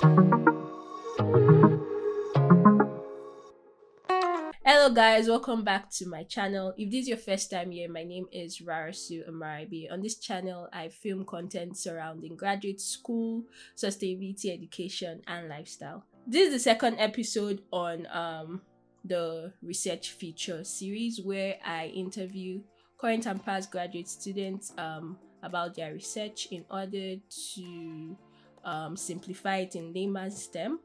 Hello guys, welcome back to my channel. If this is your first time here, my name is Rarasu Amarabi. On this channel, I film content surrounding graduate school, sustainability, education, and lifestyle. This is the second episode on the research feature series where I interview current and past graduate students about their research in order to simplify it in layman's term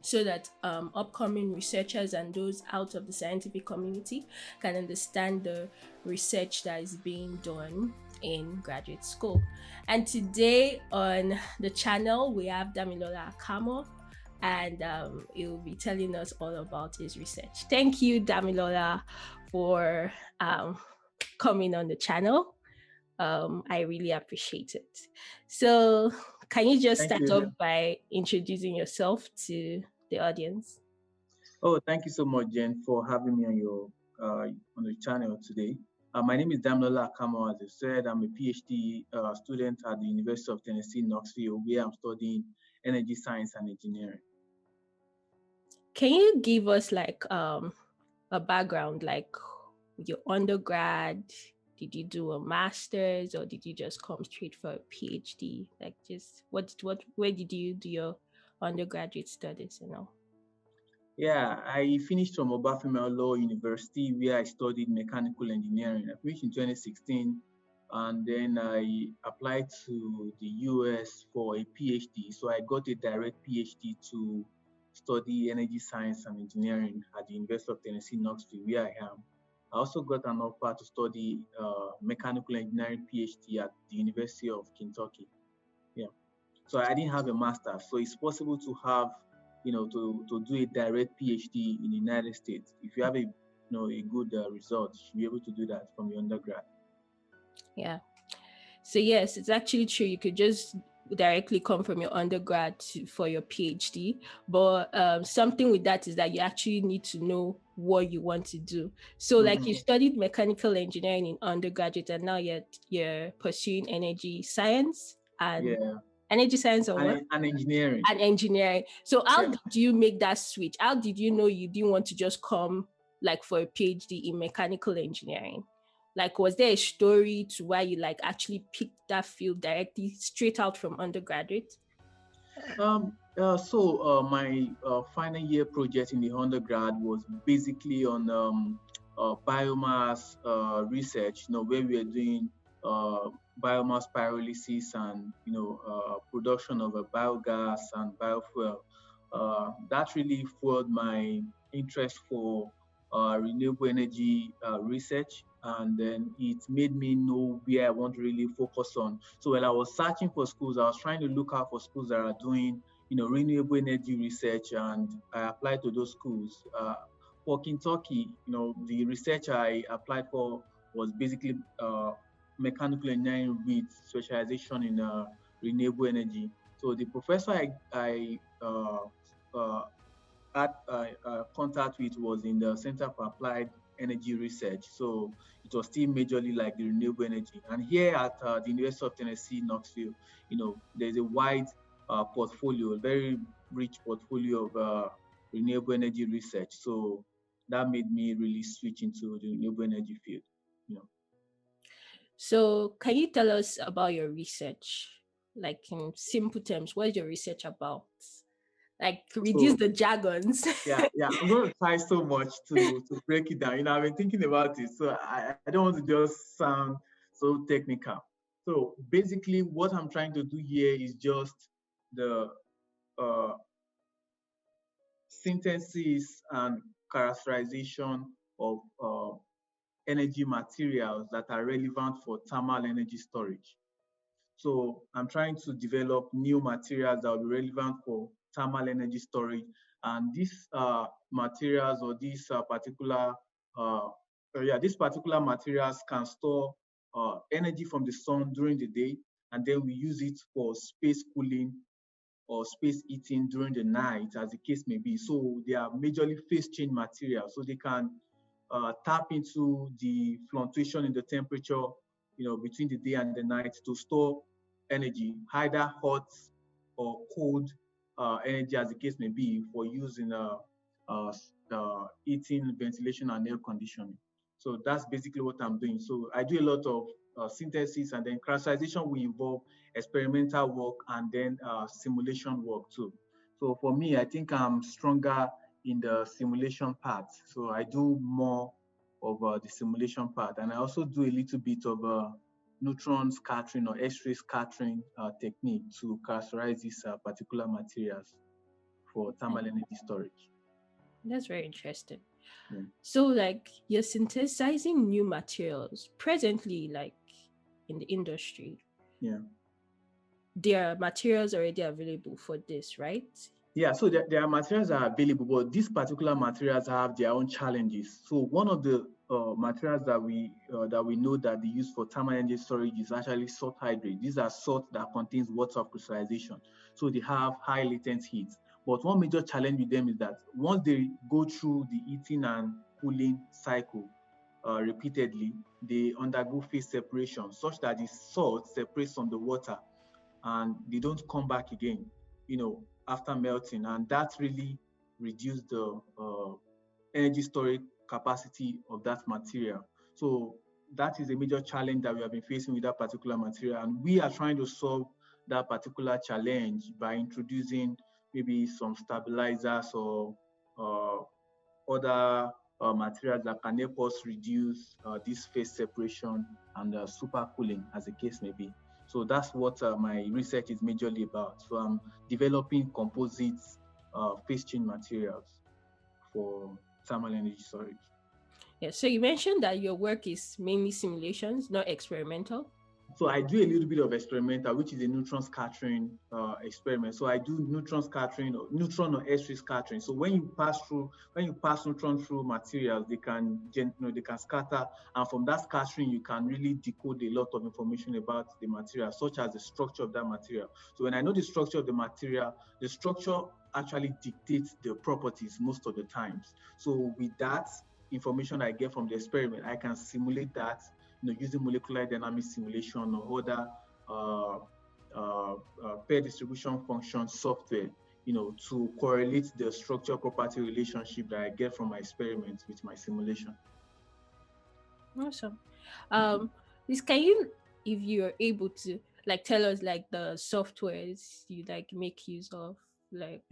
so that upcoming researchers and those out of the scientific community can understand the research that is being done in graduate school. And today on the channel, we have Damilola Akamo, and he will be telling us all about his research. Thank you, Damilola, for coming on the channel. I really appreciate it. So, can you just Thank start you. off by introducing yourself to the audience? Oh, thank you so much, Jen, for having me on your on the channel today. My name is Damilola Akamo. As I said, I'm a PhD student at the University of Tennessee, Knoxville, where I'm studying energy science and engineering. Can you give us like a background, like your undergrad? Did you do a master's or did you just come straight for a PhD? Like, just where did you do your undergraduate studies? Yeah, I finished from Obafemi Law University, where I studied mechanical engineering. I finished in 2016, and then I applied to the US for a PhD. So I got a direct PhD to study energy science and engineering at the University of Tennessee, Knoxville, where I am. I also got an offer to study mechanical engineering PhD at the University of Kentucky. Yeah. So I didn't have a master. So it's possible to have, to do a direct PhD in the United States. If you have a good result, you should be able to do that from your undergrad. Yeah. So yes, it's actually true. You could just directly come from your undergrad for your PhD, but something with that is that you actually need to know what you want to do. So, like, you studied mechanical engineering in undergraduate, and now you're pursuing energy science and Yeah, energy science or what? and engineering. And engineering. So, how Yeah. did you make that switch? How did you know you didn't want to just come like for a PhD in mechanical engineering? Like, was there a story to why you like actually picked that field directly straight out from undergraduate? My final year project in the undergrad was basically on biomass research. Where we are doing biomass pyrolysis and production of a biogas and biofuel. That really fueled my interest for renewable energy research, and then it made me know where I want to really focus on. So while I was searching for schools, I was trying to look out for schools that are doing, renewable energy research, and I applied to those schools. For Kentucky, the research I applied for was basically mechanical engineering with specialization in renewable energy. So the professor I had contact with was in the Center for Applied Energy Research. So it was still majorly like the renewable energy. And here at the University of Tennessee, Knoxville, there's a wide portfolio, a very rich portfolio of renewable energy research. So that made me really switch into the renewable energy field. You know. So, can you tell us about your research? Like, in simple terms, what is your research about? Like, reduce So the jargons. yeah, I'm going to try so much to break it down. I've been thinking about it, so I don't want to just sound so technical. So basically, what I'm trying to do here is just the uh, synthesis and characterization of energy materials that are relevant for thermal energy storage. So I'm trying to develop new materials that will be relevant for thermal energy storage. And these materials or uh, these particular materials can store energy from the sun during the day, and then we use it for space cooling or space heating during the night, as the case may be. So they are majorly phase change materials, so they can tap into the fluctuation in the temperature, between the day and the night to store energy, either hot or cold energy, as the case may be, for use in heating, ventilation, and air conditioning. So that's basically what I'm doing. So I do a lot of synthesis, and then characterization will involve experimental work and then simulation work too. So for me, I think I'm stronger in the simulation part. So I do more of the simulation part, and I also do a little bit of neutron scattering or X-ray scattering technique to characterize these particular materials for thermal energy storage. That's very interesting. Yeah. So, like, you're synthesizing new materials presently, like in the industry. Yeah. There are materials already available for this, right? Yeah, so there are materials that are available, but these particular materials have their own challenges. So one of the materials that we know that they use for thermal energy storage is actually salt hydrate. These are salt that contains water of crystallization, so they have high latent heat. But one major challenge with them is that once they go through the heating and cooling cycle repeatedly, they undergo phase separation, such that the salt separates from the water and they don't come back again, after melting. And that really reduced the energy storage capacity of that material. So that is a major challenge that we have been facing with that particular material. And we are trying to solve that particular challenge by introducing maybe some stabilizers or other materials that can help us reduce this phase separation and supercooling, as the case may be. So that's what my research is majorly about. So I'm developing composites phase change materials for thermal energy storage. Yeah. So you mentioned that your work is mainly simulations, not experimental. So I do a little bit of experimental, which is a neutron scattering experiment. So I do neutron scattering, or neutron or X-ray scattering. So when you pass neutron through materials, they can scatter, and from that scattering, you can really decode a lot of information about the material, such as the structure of that material. So when I know the structure of the material, the structure actually dictates the properties most of the times. So with that information I get from the experiment, I can simulate that using molecular dynamic simulation or other pair distribution function software, to correlate the structure property relationship that I get from my experiments with my simulation. Awesome. This can you, if you're able to, like, tell us like the softwares you like make use of, like.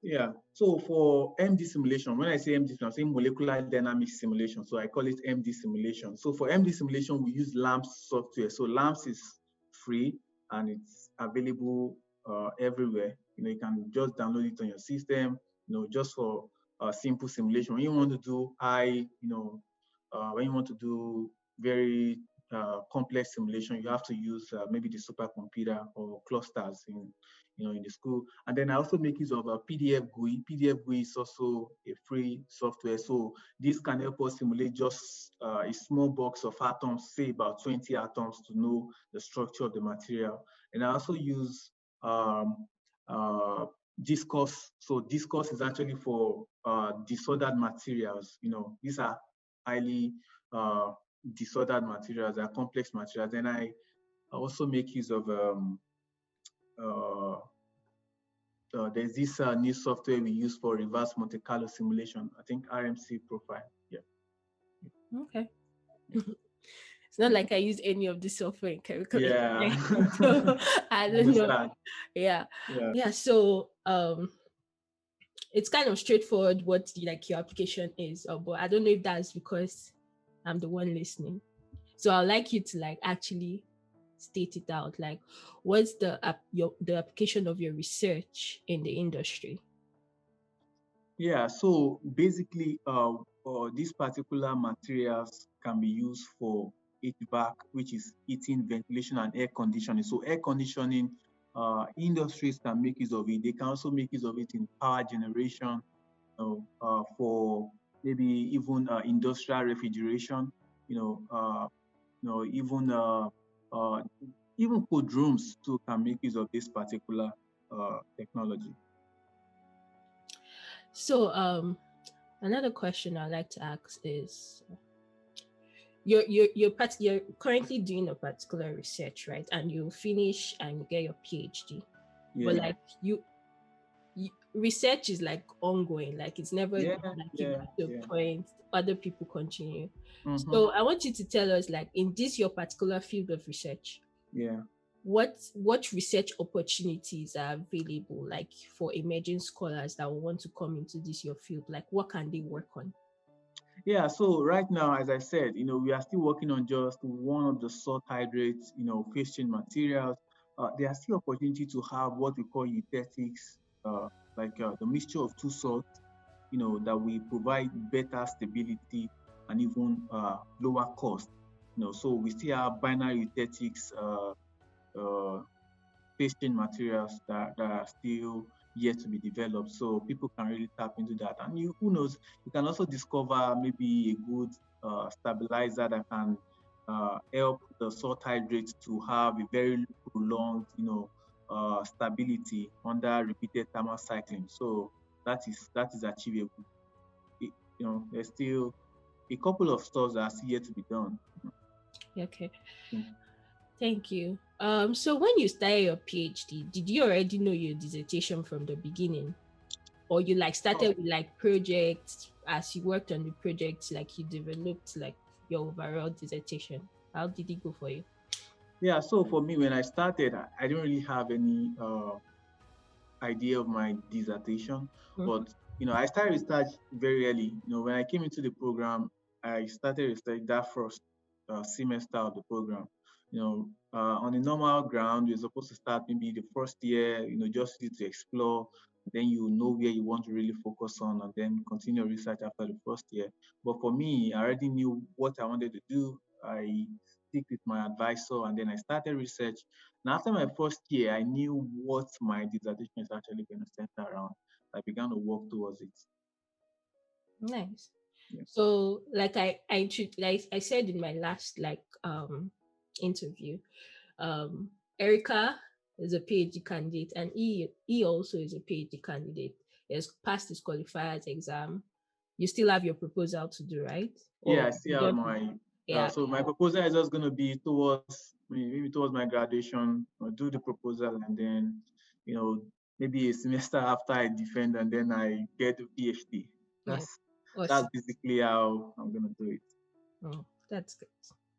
Yeah. So for MD simulation, when I say MD simulation, I'm saying molecular dynamic simulation. So I call it MD simulation. So for MD simulation, we use LAMMPS software. So LAMMPS is free and it's available everywhere. You can just download it on your system, just for simple simulation. When you want to do when you want to do very complex simulation, you have to use maybe the supercomputer or clusters in the school. And then I also make use of a PDF GUI. PDF GUI is also a free software. So this can help us simulate just a small box of atoms, say about 20 atoms, to know the structure of the material. And I also use Discourse. So Discourse is actually for disordered materials. These are highly disordered materials, they are complex materials. And I also make use of there's this new software we use for reverse Monte Carlo simulation. I think RMC profile. Yeah. Okay. It's not like I use any of the software in curriculum. Yeah. So I don't know. Yeah. So it's kind of straightforward what your application is, but I don't know if that's because I'm the one listening. So I'd like you to actually state it out. Like, what's the application of your research in the industry? Yeah, so basically, these particular materials can be used for HVAC, which is heating, ventilation, and air conditioning. So air conditioning, industries can make use of it. They can also make use of it in power generation, for maybe even industrial refrigeration. Even cold rooms too can make use of this particular technology. So another question I'd like to ask is, you're currently doing a particular research, right? And you finish and you get your PhD. Yeah. But research is like ongoing, like it's never Yeah, like you yeah, get to yeah. a point, other people continue. Mm-hmm. So I want you to tell us, like, in this your particular field of research, Yeah. what research opportunities are available, like for emerging scholars that will want to come into this your field, like what can they work on? Yeah, so right now, as I said, we are still working on just one of the salt hydrates, phase change materials. There are still opportunity to have what we call eutectics, like the mixture of two salts, that will provide better stability and even lower cost. So we still have binary eutectics, uh, pasting materials that are still yet to be developed. So people can really tap into that. And who knows, you can also discover maybe a good stabilizer that can help the salt hydrates to have a very prolonged, stability under repeated thermal cycling. So that is achievable. There's still a couple of stuff that are still yet to be done. Okay, Mm. thank you. So when you started your PhD, did you already know your dissertation from the beginning, or you like started with like projects, as you worked on the projects, like you developed like your overall dissertation? How did it go for you? Yeah, so for me, when I started, I didn't really have any idea of my dissertation. Mhm. But I started research very early. When I came into the program, I started research that first semester of the program. On a normal ground, you're supposed to start maybe the first year, just to explore. Then you know where you want to really focus on, and then continue research after the first year. But for me, I already knew what I wanted to do. I stick with my advisor, and then I started research. Now, after my first year, I knew what my dissertation is actually going to center around. I began to work towards it. Nice. Yeah. So, like like I said in my last like interview, Erica is a PhD candidate, and he also is a PhD candidate. He has passed his qualifiers exam. You still have your proposal to do, right? Yeah, I Or see you how don't? my Yeah. so my proposal is just going to be towards maybe towards my graduation. I'll do the proposal, and then you know maybe a semester after I defend, and then I get a PhD. Yeah. That's Awesome. basically how I'm going to do it. Oh, that's good.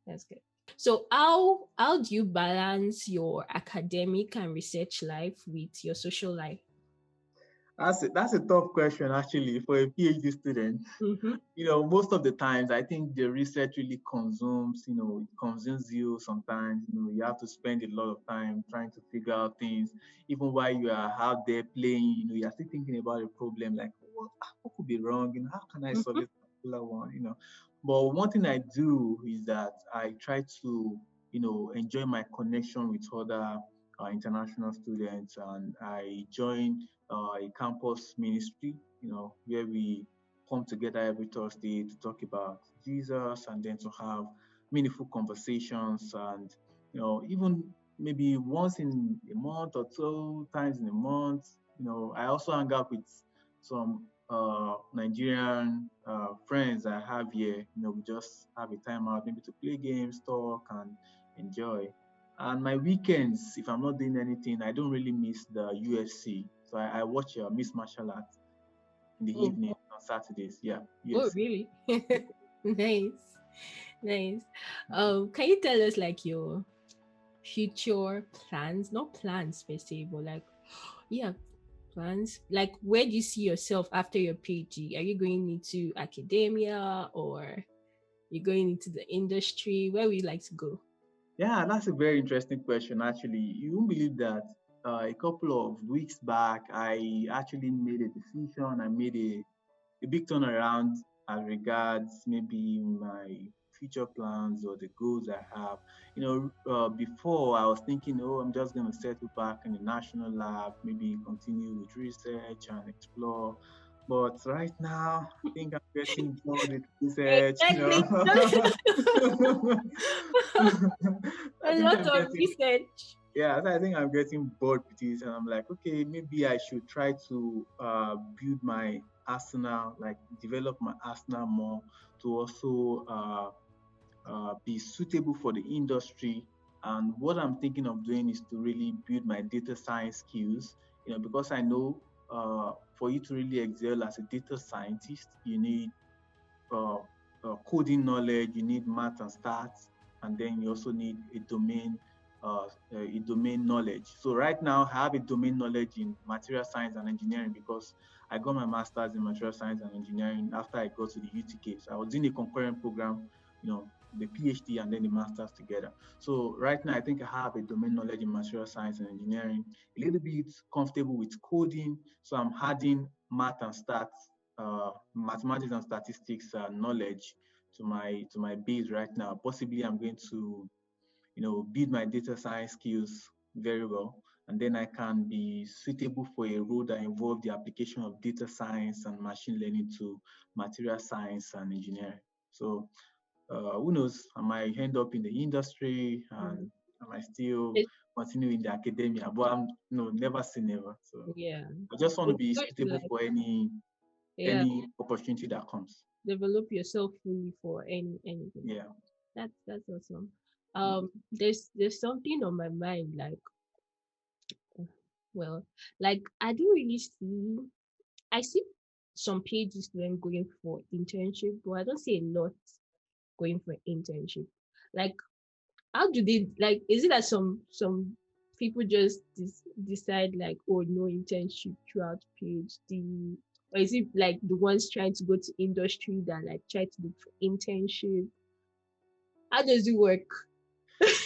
That's good. So how do you balance your academic and research life with your social life? That's a tough question actually for a PhD student. Mm-hmm. Most of the times I think the research really it consumes you sometimes. You have to spend a lot of time trying to figure out things, even while you are out there playing, you're still thinking about a problem like what could be wrong, how can I solve Mm-hmm. this particular one. But one thing I do is that I try to, enjoy my connection with other international students, and I join a campus ministry, where we come together every Thursday to talk about Jesus and then to have meaningful conversations. And, even maybe once in a month or 2 times in a month, I also hang out with some Nigerian friends I have here. We just have a time out, maybe to play games, talk, and enjoy. And my weekends, if I'm not doing anything, I don't really miss the UFC. So I watch Miss Martial Arts in the Oh, evening on Saturdays. Yeah, oh, UFC. really? Nice, nice. Can you tell us like your future plans? Not plans per se, but like, yeah, plans. Like, where do you see yourself after your PhD? Are you going into academia, or you going into the industry? Where would you like to go? Yeah, that's a very interesting question, actually. You won't believe that a couple of weeks back, I actually made a decision. I made a big turnaround as regards maybe my future plans or the goals I have. Before I was thinking, oh, I'm just going to settle back in the national lab, maybe continue with research and explore. But right now, I think I'm getting bored with research. Exactly. I A think lot I'm of getting research. yeah, I think I'm getting bored with it, and I'm like, okay, maybe I should try to build my arsenal, like develop my arsenal more to also be suitable for the industry. And what I'm thinking of doing is to really build my data science skills, because I know for you to really excel as a data scientist, you need uh, coding knowledge, you need math and stats, and then you also need a domain knowledge. So right now, I have a domain knowledge in material science and engineering because I got my master's in material science and engineering after I got to the UTK. So I was in a concurrent program, the PhD and then the master's together. So right now, I think I have a domain knowledge in material science and engineering, a little bit comfortable with coding. So I'm adding math and stats, mathematics and statistics knowledge to my base right now. Possibly, I'm going to build my data science skills very well, and then I can be suitable for a role that involves the application of data science and machine learning to material science and engineering. So who knows? I might end up in the industry, and Mm. I might still It, continue in the academia. But I'm never say never. So yeah. I just want to It's be good to suitable like, for any yeah, any opportunity that comes. develop yourself fully for anything. Yeah. That's awesome. There's something on my mind, like, well, like I don't really see. I see some PhD students going for internship, but I don't see a lot going for internship. Like, how do they, like? Is it that some people just decide like, oh, no internship throughout PhD, or is it like the ones trying to go to industry that like try to look for internship? How does it work?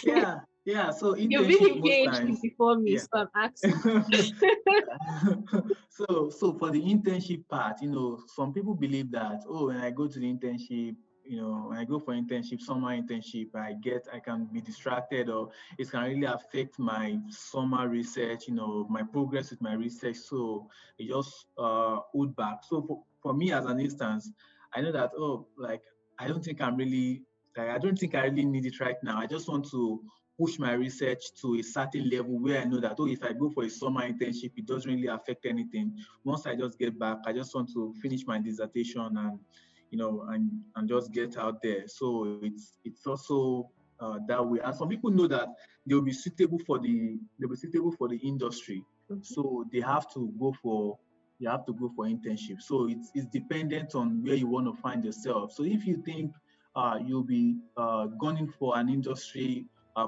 Yeah. Yeah. So You've been internship in most PhD times. before me, Yeah. so I'm asking. So for the internship part, some people believe that, oh, when I go to the internship, when I go for internship, summer internship, I can be distracted, or it can really affect my summer research, my progress with my research. So it just hold back. So for me as an instance, I know that, oh, like I don't think I'm really like I don't think I really need it right now. I just want to push my research to a certain level where I know that, oh, if I go for a summer internship, it doesn't really affect anything. Once I just get back, I just want to finish my dissertation and and just get out there. So it's also that way. And some people know that they'll be suitable for the industry. Mhm. So they have to go for internship. So it's dependent on where you want to find yourself. So if you think you'll be gunning for an industry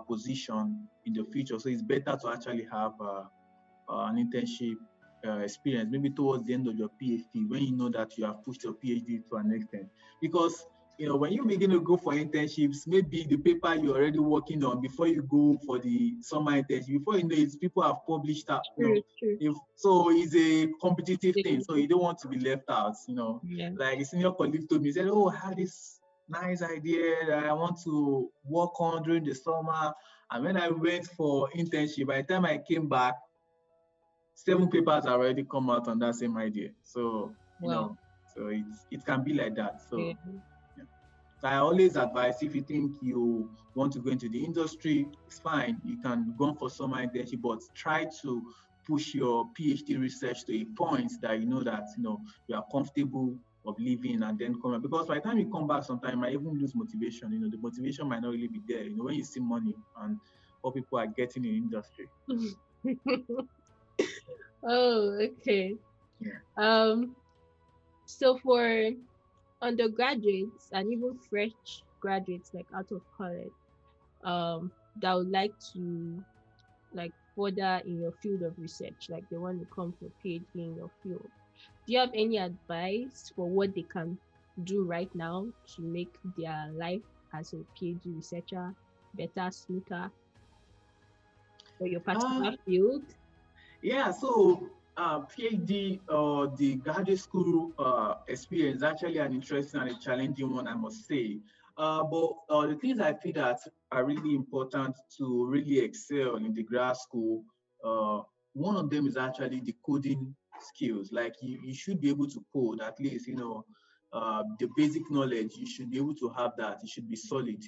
position in the future. So it's better to actually have an internship experience, maybe towards the end of your PhD, when you know that you have pushed your PhD to an extent. Because when you begin to go for internships, maybe the paper you're already working on before you go for the summer internship, before you know it, people have published that. True, true. So it's a competitive thing. Yeah. So you don't want to be left out. Yeah. Like a senior colleague told me, he said, "Oh, I had this nice idea that I want to work on during the summer." And when I went for internship, by the time I came back, 7 papers already come out on that same idea. So, Wow. it can be like that. Yeah. So, yeah. So I always advise, if you think you want to go into the industry, it's fine. You can go for summer internship, but try to push your PhD research to a point that you know that you are comfortable of leaving and then come back. Because by the time you come back, sometimes you might even lose motivation. The motivation might not really be there. When you see money and what people are getting in industry. Oh, okay. Yeah. Um, so for undergraduates and even fresh graduates like out of college, that would like to like further in your field of research, like they want to come for PhD in your field. Do you have any advice for what they can do right now to make their life as a PhD researcher better, smoother for your Uh, particular field? Yeah, so PhD or the graduate school experience is actually an interesting and a challenging one, I must say. But the things I feel that are really important to really excel in the grad school, uh, one of them is actually the coding skills. Like you should be able to code at least, the basic knowledge. You should be able to have that. It should be solid.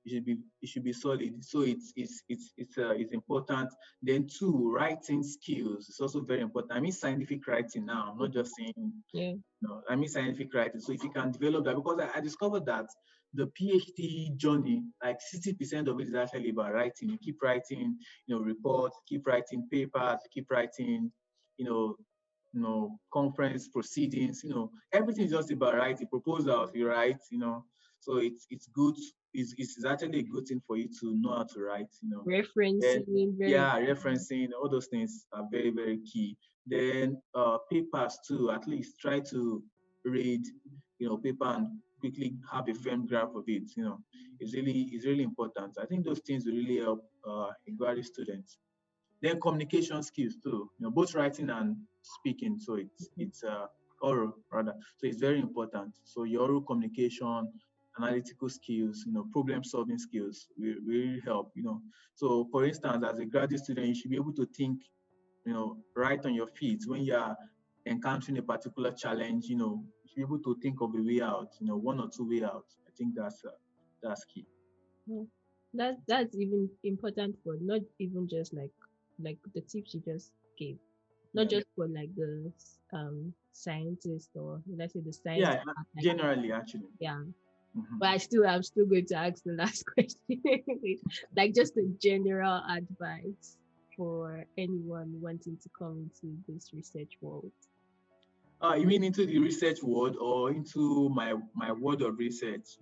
It should be solid. So it's important. Then two, writing skills is also very important. I mean scientific writing now. I'm not just saying Yeah. no. I mean scientific writing. So if you can develop that, because I discovered that the PhD journey, like 60% of it is actually about writing. You keep writing, reports, keep writing papers, keep writing, you know, conference proceedings, everything is just about writing proposals, you write, so it's good. It's actually a good thing for you to know how to write, Then, Referencing, very yeah, referencing, all those things are very, very key. Then papers too, at least try to read, paper and quickly have a firm grasp of it, it's really important. I think those things will really help a graduate student. Then communication skills too, both writing and speaking. So it's oral rather. So it's very important. So your oral communication, analytical skills, problem solving skills will really help. So for instance, as a graduate student, you should be able to think, right on your feet when you are encountering a particular challenge. You should be able to think of a way out. One or two way out. I think that's key. Yeah. That's even important for not even just like the tips you just gave, not Yeah. just for like the scientists, or let's say the science Yeah. part, like, Generally, actually. yeah. Mhm. But I'm still going to ask the last question. Like just a general advice for anyone wanting to come into this research world. You mean into the research world or into my world of research?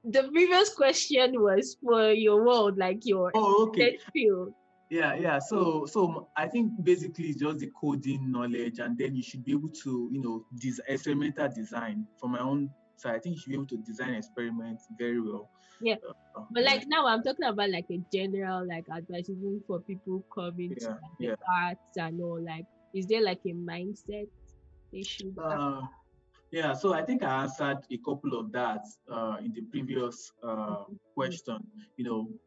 The previous question was for your world, like your Oh, okay. research field. Yeah. So I think basically it's just the coding knowledge, and then you should be able to, experimental design. From my own side, I think you should be able to design experiments very well. Yeah. But Yeah. like now I'm talking about like a general like advice even for people coming to Yeah. like the Yeah. arts and all, like is there like a mindset they should have? Yeah, so I think I answered a couple of that in the previous question.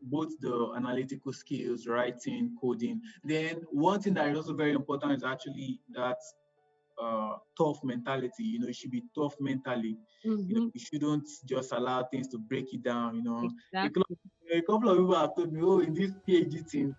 Both the analytical skills, writing, coding. Then one thing that is also very important is actually that tough mentality. You should be tough mentally. Mm-hmm. You shouldn't just allow things to break you down. A couple, Exactly. a couple of people have told me, oh, in this PhD thing,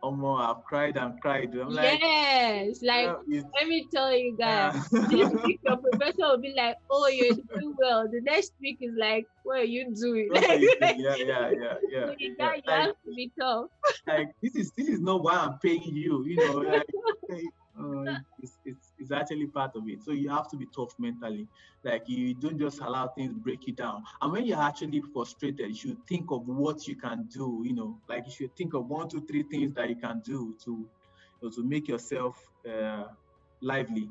I've cried and cried. I'm like, Yes, like well, it's, let me tell you guys, uh, this week your professor will be like, "Oh, you're doing well." The next week is like, "What are you doing?" what are you doing? Yeah. So you Yeah. got you have to be tough. Like this is not why I'm paying you. Like it's actually part of it. So you have to be tough mentally. Like you don't just allow things break you down. And when you're actually frustrated, you should think of what you can do. Like you should think of 1, 2, 3 things that you can do to make yourself lively.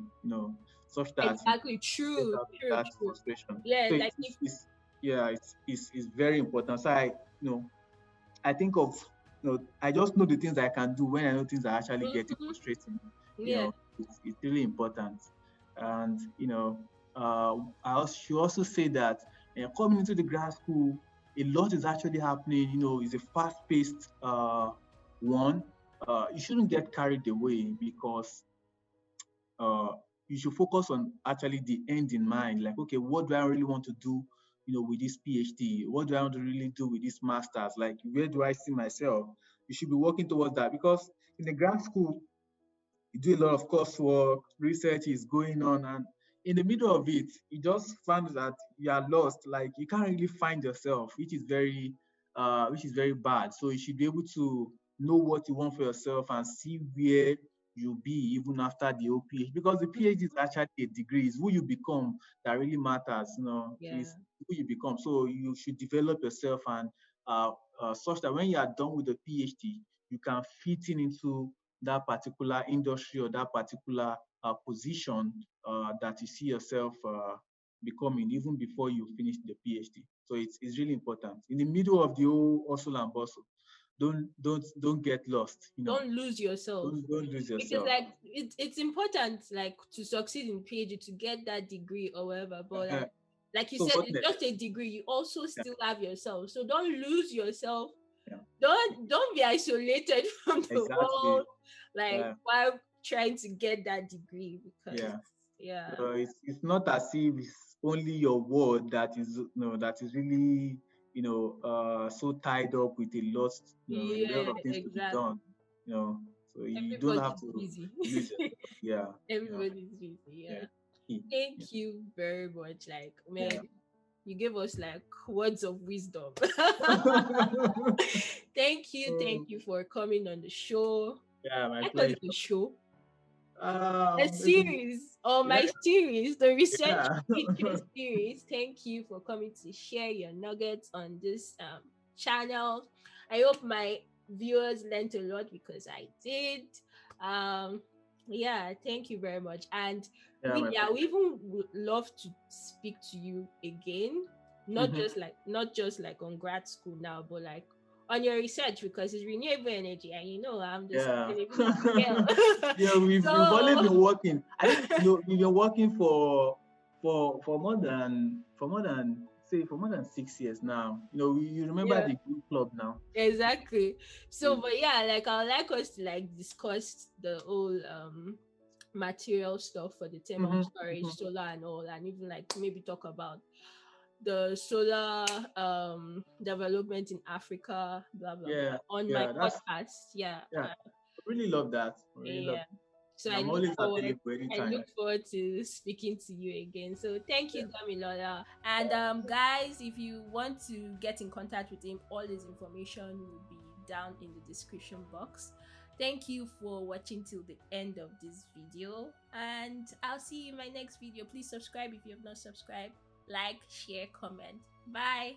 Such that Exactly. get True. out of True. that True. frustration. Yeah. So Like if it's very important. So I think of, I just know the things I can do when I know things are actually getting Mhm. frustrating. Yeah. It's really important. And, should also say that coming into the grad school, a lot is actually happening. It's a fast-paced one. You shouldn't get carried away because uh, you should focus on actually the end in mind. Like, okay, what do I really want to do, with this PhD? What do I want to really do with this master's? Like, where do I see myself? You should be working towards that because in the grad school, you do a lot of coursework, research is going on, and in the middle of it, you just find that you are lost. Like you can't really find yourself, which is very bad. So you should be able to know what you want for yourself and see where you'll be even after the whole PhD. Because the PhD is actually a degree, it's who you become that really matters. Yeah. It's who you become. So you should develop yourself and such that when you are done with the PhD, you can fit into that particular industry or that particular position that you see yourself becoming even before you finish the PhD. So it's really important. In the middle of the whole hustle and bustle, don't get lost. Don't lose yourself. Don't lose Because yourself. like it's important like to succeed in PhD to get that degree or whatever. But Uh, like you so said, what it's next? just a degree. You also Yeah, still have yourself. So don't lose yourself. yeah, Don't be isolated from the exactly. world, like Yeah, while trying to get that degree. Because yeah. yeah. So it's not as if it's only your word that is really so tied up with a lot Yeah, of things to be exactly. done. You know, so you don't have Everybody's to busy. lose yourself. Yeah, Everybody's busy. yeah, Yeah. key. Yeah, Thank you very much. Like, man, yeah. you gave us like words of wisdom. Thank Oh, you for coming on the show. yeah, my I call pleasure. it a show. A Maybe, series or yeah, my series, the research yeah. interest series. Thank you for coming to share your nuggets on this channel. I hope my viewers learned a lot because I did. Um, yeah, thank you very much. And Yeah, my pleasure. we even would love to speak to you again. Mhm. Not just like on grad school now, but like on your research because it's renewable energy, and you know I'm the Yeah. sustainability girl. Yeah, we've always So been working. I think we've been working for more than 6 years now. You remember yeah, the group club now. exactly. So, We- but yeah, like I would like us to like discuss the whole material stuff for the thermal Mhm, storage, mhm. solar and all, and even like maybe talk about the solar development in Africa, blah blah blah, Yeah, on my yeah, podcast. Yeah, yeah. I really love that. I really love yeah. So and I'm always available I anytime. look forward to speaking to you again. So thank Yeah. you, Damilola. And guys, if you want to get in contact with him, all his information will be down in the description box. Thank you for watching till the end of this video, and I'll see you in my next video. Please subscribe if you have not subscribed. Like, share, comment. Bye.